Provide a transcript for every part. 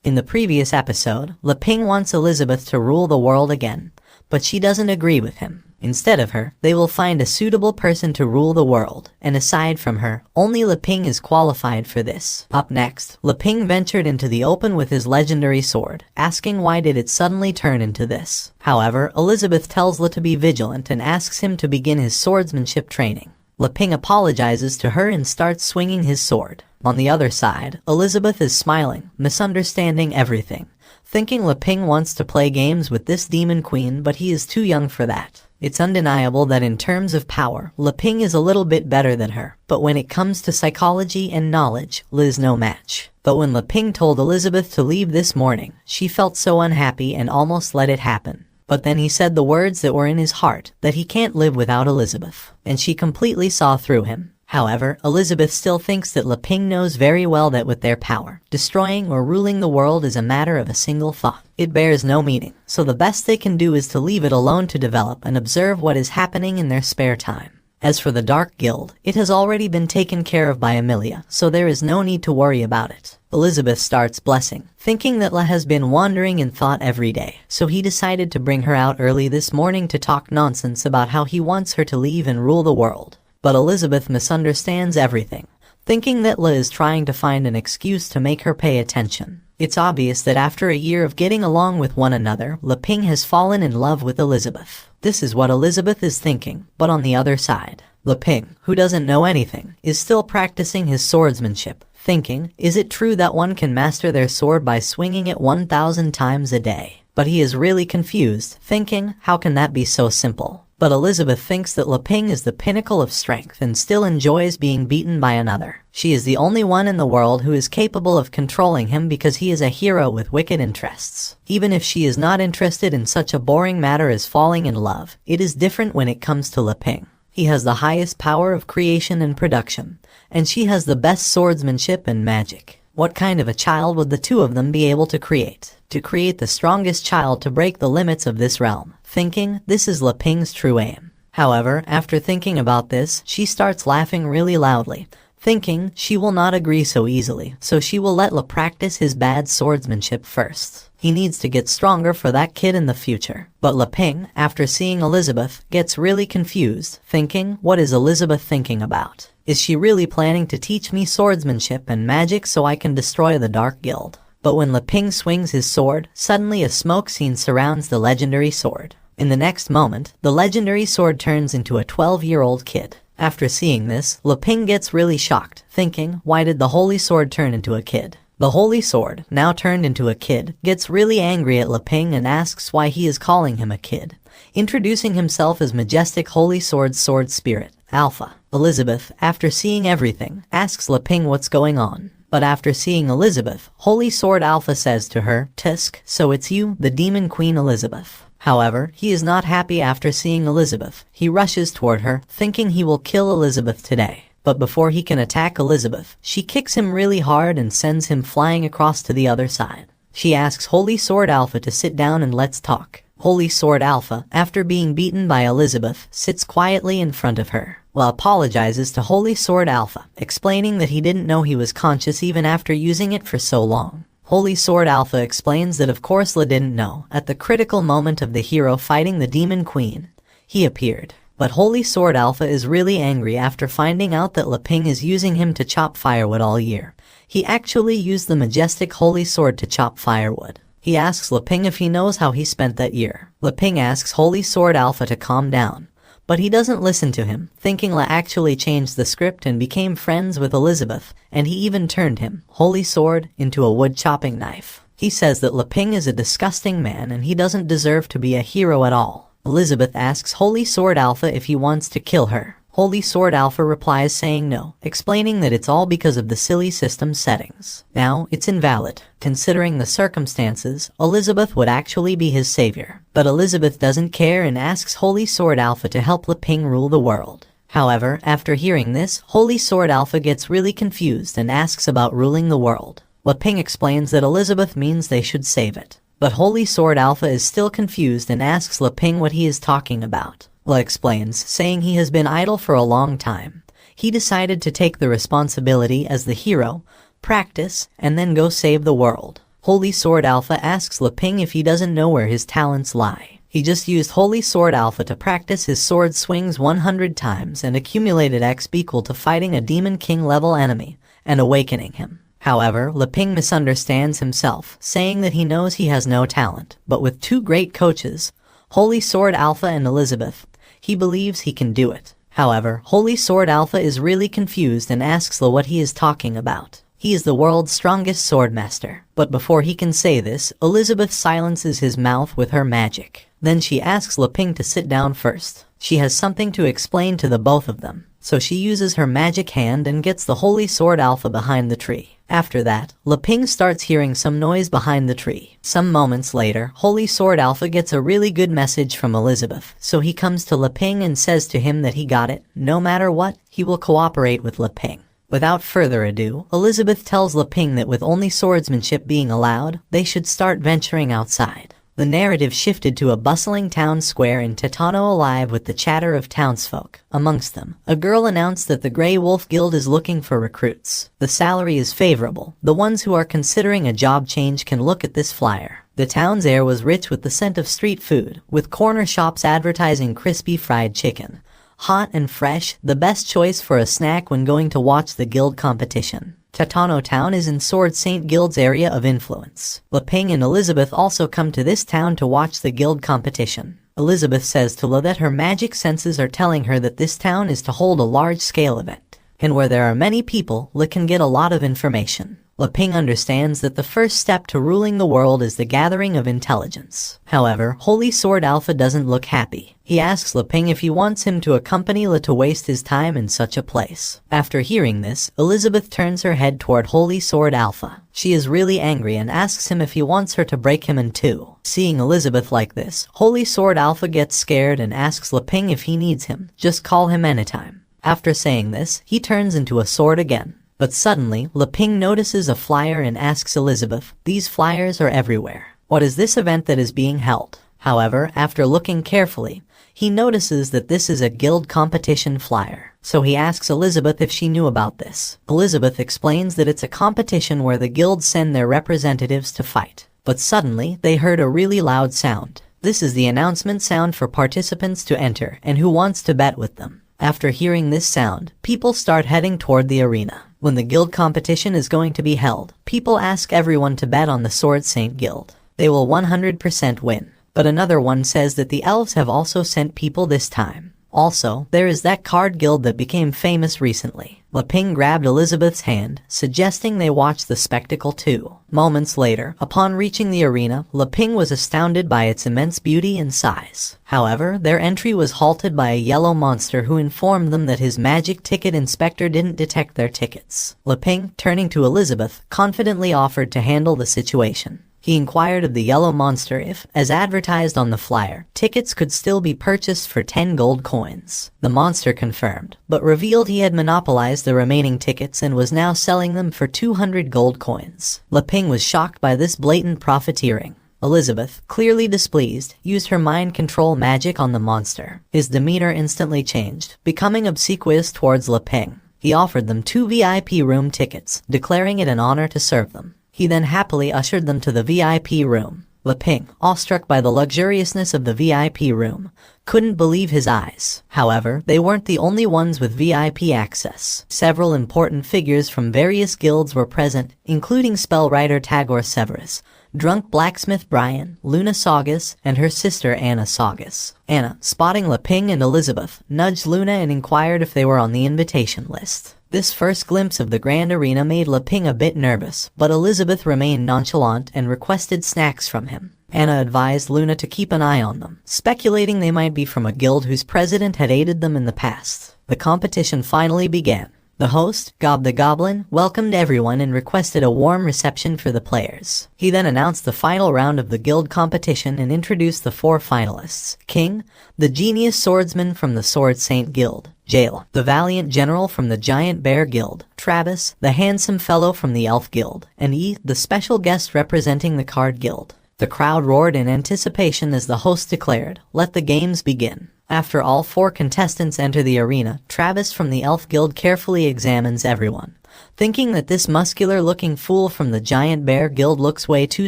In the previous episode, Leping wants Elizabeth to rule the world again, but she doesn't agree with him. Instead of her, they will find a suitable person to rule the world, and aside from her, only Leping is qualified for this. Up next, Leping ventured into the open with his legendary sword, asking why did it suddenly turn into this. However, Elizabeth tells Le to be vigilant and asks him to begin his swordsmanship training. Leping apologizes to her and starts swinging his sword. On the other side, Elizabeth is smiling, misunderstanding everything, thinking Leping wants to play games with this demon queen, but he is too young for that. It's undeniable that in terms of power, Leping is a little bit better than her, but when it comes to psychology and knowledge, Liz no match. But when Leping told Elizabeth to leave this morning, she felt so unhappy and almost let it happen. But then he said the words that were in his heart, that he can't live without Elizabeth, and she completely saw through him. However, Elizabeth still thinks that Leping knows very well that with their power, destroying or ruling the world is a matter of a single thought. It bears no meaning, so the best they can do is to leave it alone to develop and observe what is happening in their spare time. As for the Dark Guild, it has already been taken care of by Emilia, so there is no need to worry about it. Elizabeth starts blessing, thinking that Le has been wandering in thought every day, so he decided to bring her out early this morning to talk nonsense about how he wants her to leave and rule the world. But Elizabeth misunderstands everything, thinking that Le is trying to find an excuse to make her pay attention. It's obvious that after a year of getting along with one another, Leping has fallen in love with Elizabeth. This is what Elizabeth is thinking, but on the other side, Leping, who doesn't know anything, is still practicing his swordsmanship, thinking, is it true that one can master their sword by swinging it 1,000 times a day? But he is really confused, thinking, how can that be so simple? But Elizabeth thinks that Leping is the pinnacle of strength and still enjoys being beaten by another. She is the only one in the world who is capable of controlling him because he is a hero with wicked interests. Even if she is not interested in such a boring matter as falling in love, it is different when it comes to Leping. He has the highest power of creation and production, and she has the best swordsmanship and magic. What kind of a child would the two of them be able to create? To create the strongest child to break the limits of this realm, thinking this is Leping's true aim. However, after thinking about this, she starts laughing really loudly, thinking she will not agree so easily, so she will let Le practice his bad swordsmanship first. He needs to get stronger for that kid in the future. But Leping, after seeing Elizabeth, gets really confused, thinking, what is Elizabeth thinking about? Is she really planning to teach me swordsmanship and magic so I can destroy the Dark Guild? But when Leping swings his sword, suddenly a smoke scene surrounds the legendary sword. In the next moment, the legendary sword turns into a 12-year-old kid. After seeing this, Leping gets really shocked, thinking, why did the holy sword turn into a kid? The holy sword, now turned into a kid, gets really angry at Leping and asks why he is calling him a kid, introducing himself as Majestic Holy Sword Sword Spirit, Alpha. Elizabeth, after seeing everything, asks Leping what's going on. But after seeing Elizabeth, Holy Sword Alpha says to her, Tusk, so it's you, the Demon Queen Elizabeth. However, he is not happy after seeing Elizabeth. He rushes toward her, thinking he will kill Elizabeth today. But before he can attack Elizabeth, she kicks him really hard and sends him flying across to the other side. She asks Holy Sword Alpha to sit down and let's talk. Holy Sword Alpha, after being beaten by Elizabeth, sits quietly in front of her, while apologizes to Holy Sword Alpha, explaining that he didn't know he was conscious even after using it for so long. Holy Sword Alpha explains that of course Le didn't know, at the critical moment of the hero fighting the Demon Queen, he appeared. But Holy Sword Alpha is really angry after finding out that Leping is using him to chop firewood all year. He actually used the Majestic Holy Sword to chop firewood. He asks Leping if he knows how he spent that year. Leping asks Holy Sword Alpha to calm down, but he doesn't listen to him, thinking Le actually changed the script and became friends with Elizabeth, and he even turned him, Holy Sword, into a wood-chopping knife. He says that Leping is a disgusting man and he doesn't deserve to be a hero at all. Elizabeth asks Holy Sword Alpha if he wants to kill her. Holy Sword Alpha replies saying no, explaining that it's all because of the silly system settings. Now, it's invalid. Considering the circumstances, Elizabeth would actually be his savior. But Elizabeth doesn't care and asks Holy Sword Alpha to help Leping rule the world. However, after hearing this, Holy Sword Alpha gets really confused and asks about ruling the world. Leping explains that Elizabeth means they should save it. But Holy Sword Alpha is still confused and asks Leping what he is talking about. Le explains, saying he has been idle for a long time. He decided to take the responsibility as the hero, practice, and then go save the world. Holy Sword Alpha asks Leping if he doesn't know where his talents lie. He just used Holy Sword Alpha to practice his sword swings 100 times and accumulated XP equal to fighting a Demon King level enemy and awakening him. However, Leping misunderstands himself, saying that he knows he has no talent, but with two great coaches, Holy Sword Alpha and Elizabeth, he believes he can do it. However, Holy Sword Alpha is really confused and asks what he is talking about. He is the world's strongest swordmaster. But before he can say this, Elizabeth silences his mouth with her magic. Then she asks Leping to sit down first. She has something to explain to the both of them. So she uses her magic hand and gets the Holy Sword Alpha behind the tree. After that, Leping starts hearing some noise behind the tree. Some moments later, Holy Sword Alpha gets a really good message from Elizabeth. So he comes to Leping and says to him that he got it. No matter what, he will cooperate with Leping. Without further ado, Elizabeth tells Leping that with only swordsmanship being allowed, they should start venturing outside. The narrative shifted to a bustling town square in Titano alive with the chatter of townsfolk. Amongst them, a girl announced that the Grey Wolf Guild is looking for recruits. The salary is favorable. The ones who are considering a job change can look at this flyer. The town's air was rich with the scent of street food, with corner shops advertising crispy fried chicken. Hot and fresh, the best choice for a snack when going to watch the guild competition. Titano Town is in Sword Saint Guild's area of influence. Leping and Elizabeth also come to this town to watch the guild competition. Elizabeth says to La that her magic senses are telling her that this town is to hold a large-scale event. And where there are many people, La can get a lot of information. Leping understands that the first step to ruling the world is the gathering of intelligence. However, Holy Sword Alpha doesn't look happy. He asks Leping if he wants him to accompany La to waste his time in such a place. After hearing this, Elizabeth turns her head toward Holy Sword Alpha. She is really angry and asks him if he wants her to break him in two. Seeing Elizabeth like this, Holy Sword Alpha gets scared and asks Leping if he needs him. Just call him anytime. After saying this, he turns into a sword again. But suddenly, Leping notices a flyer and asks Elizabeth, "These flyers are everywhere. What is this event that is being held?" However, after looking carefully, he notices that this is a guild competition flyer. So he asks Elizabeth if she knew about this. Elizabeth explains that it's a competition where the guilds send their representatives to fight. But suddenly, they heard a really loud sound. This is the announcement sound for participants to enter and who wants to bet with them. After hearing this sound, people start heading toward the arena. When the guild competition is going to be held, people ask everyone to bet on the Sword Saint Guild. They will 100% win. But another one says that the elves have also sent people this time. Also, there is that card guild that became famous recently. Leping grabbed Elizabeth's hand, suggesting they watch the spectacle too. Moments later, upon reaching the arena, Leping was astounded by its immense beauty and size. However, their entry was halted by a yellow monster who informed them that his magic ticket inspector didn't detect their tickets. Leping, turning to Elizabeth, confidently offered to handle the situation. He inquired of the yellow monster if, as advertised on the flyer, tickets could still be purchased for 10 gold coins. The monster confirmed, but revealed he had monopolized the remaining tickets and was now selling them for 200 gold coins. Leping was shocked by this blatant profiteering. Elizabeth, clearly displeased, used her mind control magic on the monster. His demeanor instantly changed, becoming obsequious towards Leping. He offered them 2 VIP room tickets, declaring it an honor to serve them. He then happily ushered them to the VIP room. Leping, awestruck by the luxuriousness of the VIP room, couldn't believe his eyes. However, they weren't the only ones with VIP access. Several important figures from various guilds were present, including spellwriter Tagore Severus, drunk blacksmith Brian, Luna Saugus, and her sister Anna Saugus. Anna, spotting Leping and Elizabeth, nudged Luna and inquired if they were on the invitation list. This first glimpse of the grand arena made Leping a bit nervous, but Elizabeth remained nonchalant and requested snacks from him. Anna advised Luna to keep an eye on them, speculating they might be from a guild whose president had aided them in the past. The competition finally began. The host, Gob the Goblin, welcomed everyone and requested a warm reception for the players. He then announced the final round of the guild competition and introduced the 4 finalists: King, the genius swordsman from the Sword Saint Guild; Jael, the valiant general from the Giant Bear Guild; Travis, the handsome fellow from the Elf Guild; and E, the special guest representing the Card Guild. The crowd roared in anticipation as the host declared, "Let the games begin." After all 4 contestants enter the arena, Travis from the Elf Guild carefully examines everyone, thinking that this muscular-looking fool from the Giant Bear Guild looks way too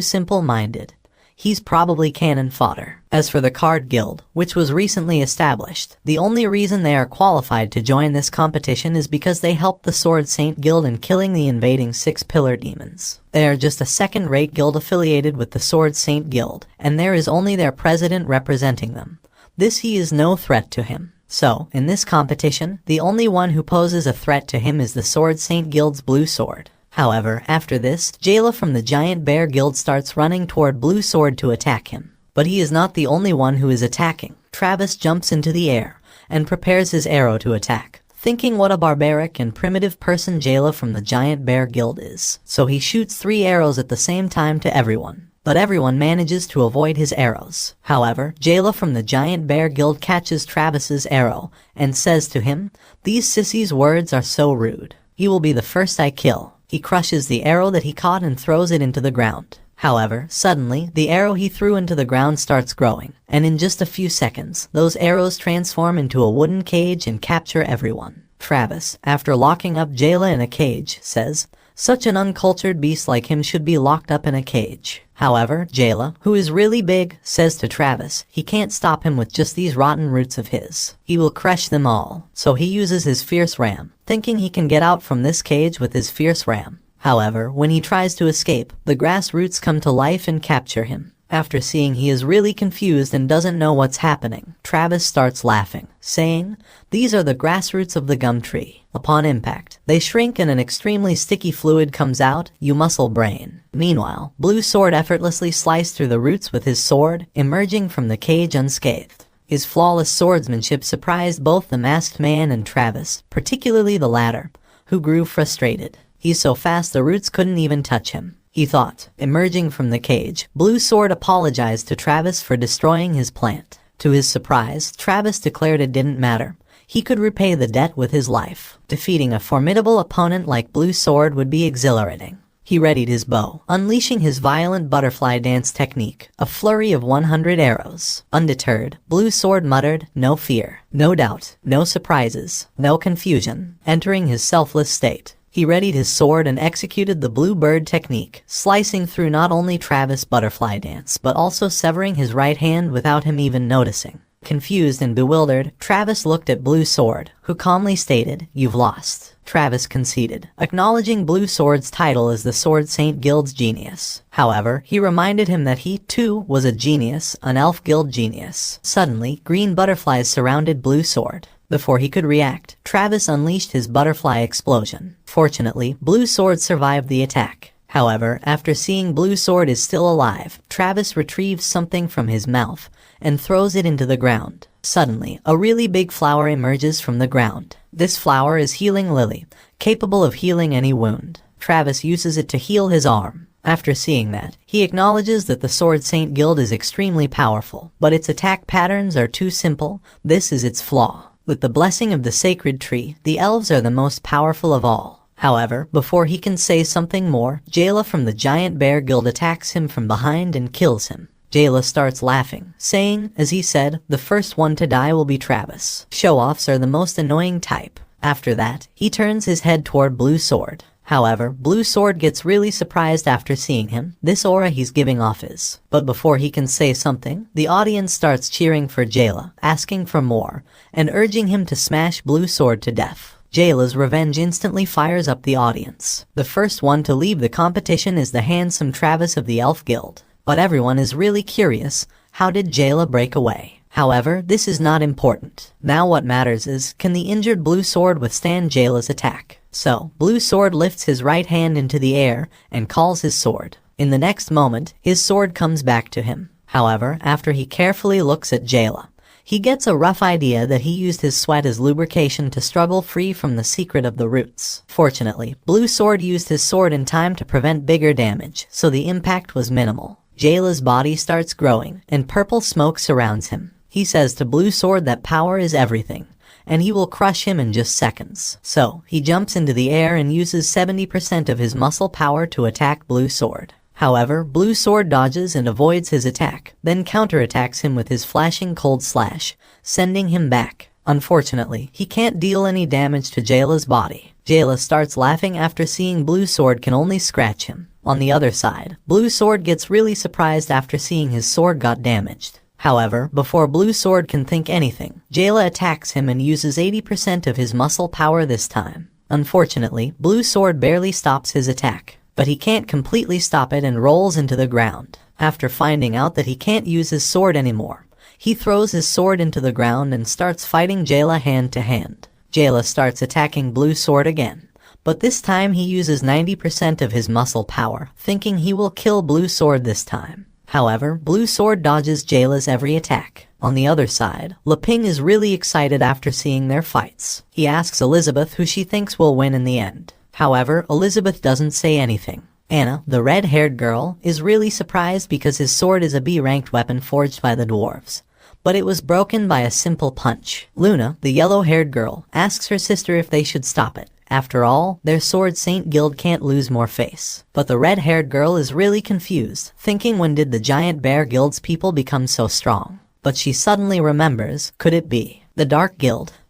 simple-minded. He's probably cannon fodder. As for the Card Guild, which was recently established, the only reason they are qualified to join this competition is because they helped the Sword Saint Guild in killing the invading Six-Pillar Demons. They are just a second-rate guild affiliated with the Sword Saint Guild, and there is only their president representing them. He is no threat to him. So, in this competition, the only one who poses a threat to him is the Sword Saint Guild's Blue Sword. However, after this, Jayla from the Giant Bear Guild starts running toward Blue Sword to attack him. But he is not the only one who is attacking. Travis jumps into the air and prepares his arrow to attack, thinking what a barbaric and primitive person Jayla from the Giant Bear Guild is. So he shoots 3 arrows at the same time to everyone. But everyone manages to avoid his arrows. However, Jayla from the Giant Bear Guild catches Travis's arrow and says to him, "These sissy's words are so rude. He will be the first I kill." He crushes the arrow that he caught and throws it into the ground. However, suddenly, the arrow he threw into the ground starts growing, and in just a few seconds, those arrows transform into a wooden cage and capture everyone. Travis, after locking up Jayla in a cage, says, "Such an uncultured beast like him should be locked up in a cage." However, Jayla, who is really big, says to Travis he can't stop him with just these rotten roots of his. He will crush them all. So he uses his Fierce Ram, thinking he can get out from this cage with his Fierce Ram. However, when he tries to escape, the grass roots come to life and capture him. After seeing he is really confused and doesn't know what's happening, Travis starts laughing, saying, "These are the grass roots of the gum tree. Upon impact, they shrink and an extremely sticky fluid comes out, you muscle brain." Meanwhile, Blue Sword effortlessly sliced through the roots with his sword, emerging from the cage unscathed. His flawless swordsmanship surprised both the masked man and Travis, particularly the latter, who grew frustrated. He's so fast the roots couldn't even touch him, he thought. Emerging from the cage, Blue Sword apologized to Travis for destroying his plant. To his surprise, Travis declared it didn't matter. He could repay the debt with his life. Defeating a formidable opponent like Blue Sword would be exhilarating. He readied his bow, unleashing his violent butterfly dance technique, a flurry of 100 arrows. Undeterred, Blue Sword muttered, "No fear, no doubt, no surprises, no confusion." Entering his selfless state, he readied his sword and executed the Blue Bird technique, slicing through not only Travis' butterfly dance but also severing his right hand without him even noticing. Confused and bewildered, Travis looked at Blue Sword, who calmly stated, "You've lost." Travis conceded, acknowledging Blue Sword's title as the Sword Saint Guild's genius. However, he reminded him that he, too, was a genius, an Elf Guild genius. Suddenly, green butterflies surrounded Blue Sword. Before he could react, Travis unleashed his butterfly explosion. Fortunately, Blue Sword survived the attack. However, after seeing Blue Sword is still alive, Travis retrieves something from his mouth and throws it into the ground. Suddenly, a really big flower emerges from the ground. This flower is Healing Lily, capable of healing any wound. Travis uses it to heal his arm. After seeing that, he acknowledges that the Sword Saint Guild is extremely powerful, but its attack patterns are too simple. This is its flaw. With the blessing of the sacred tree, the elves are the most powerful of all. However, before he can say something more, Jayla from the Giant Bear Guild attacks him from behind and kills him. Jayla starts laughing, saying, as he said, the first one to die will be Travis. Show-offs are the most annoying type. After that, he turns his head toward Blue Sword. However, Blue Sword gets really surprised after seeing him. This aura he's giving off is. But before he can say something, the audience starts cheering for Jayla, asking for more, and urging him to smash Blue Sword to death. Jayla's revenge instantly fires up the audience. The first one to leave the competition is the handsome Travis of the Elf Guild. But everyone is really curious, how did Jayla break away? However, this is not important. Now what matters is, can the injured Blue Sword withstand Jayla's attack? So, Blue Sword lifts his right hand into the air and calls his sword. In the next moment, his sword comes back to him. However, after he carefully looks at Jayla, he gets a rough idea that he used his sweat as lubrication to struggle free from the secret of the roots. Fortunately, Blue Sword used his sword in time to prevent bigger damage, so the impact was minimal. Jayla's body starts growing, and purple smoke surrounds him. He says to Blue Sword that power is everything, and he will crush him in just seconds. So, he jumps into the air and uses 70% of his muscle power to attack Blue Sword. However, Blue Sword dodges and avoids his attack, then counterattacks him with his flashing cold slash, sending him back. Unfortunately, he can't deal any damage to Jayla's body. Jayla starts laughing after seeing Blue Sword can only scratch him. On the other side, Blue Sword gets really surprised after seeing his sword got damaged. However, before Blue Sword can think anything, Jayla attacks him and uses 80% of his muscle power this time. Unfortunately, Blue Sword barely stops his attack, but he can't completely stop it and rolls into the ground. After finding out that he can't use his sword anymore, he throws his sword into the ground and starts fighting Jayla hand to hand. Jayla starts attacking Blue Sword again, but this time he uses 90% of his muscle power, thinking he will kill Blue Sword this time. However, Blue Sword dodges Jayla's every attack. On the other side, Leping is really excited after seeing their fights. He asks Elizabeth who she thinks will win in the end. However, Elizabeth doesn't say anything. Anna, the red-haired girl, is really surprised because his sword is a B-ranked weapon forged by the dwarves, but it was broken by a simple punch. Luna, the yellow-haired girl, asks her sister if they should stop it. After all, their sword Saint Guild can't lose more face. But the red-haired girl is really confused, thinking when did the giant bear guild's people become so strong? But she suddenly remembers, could it be the Dark Guild?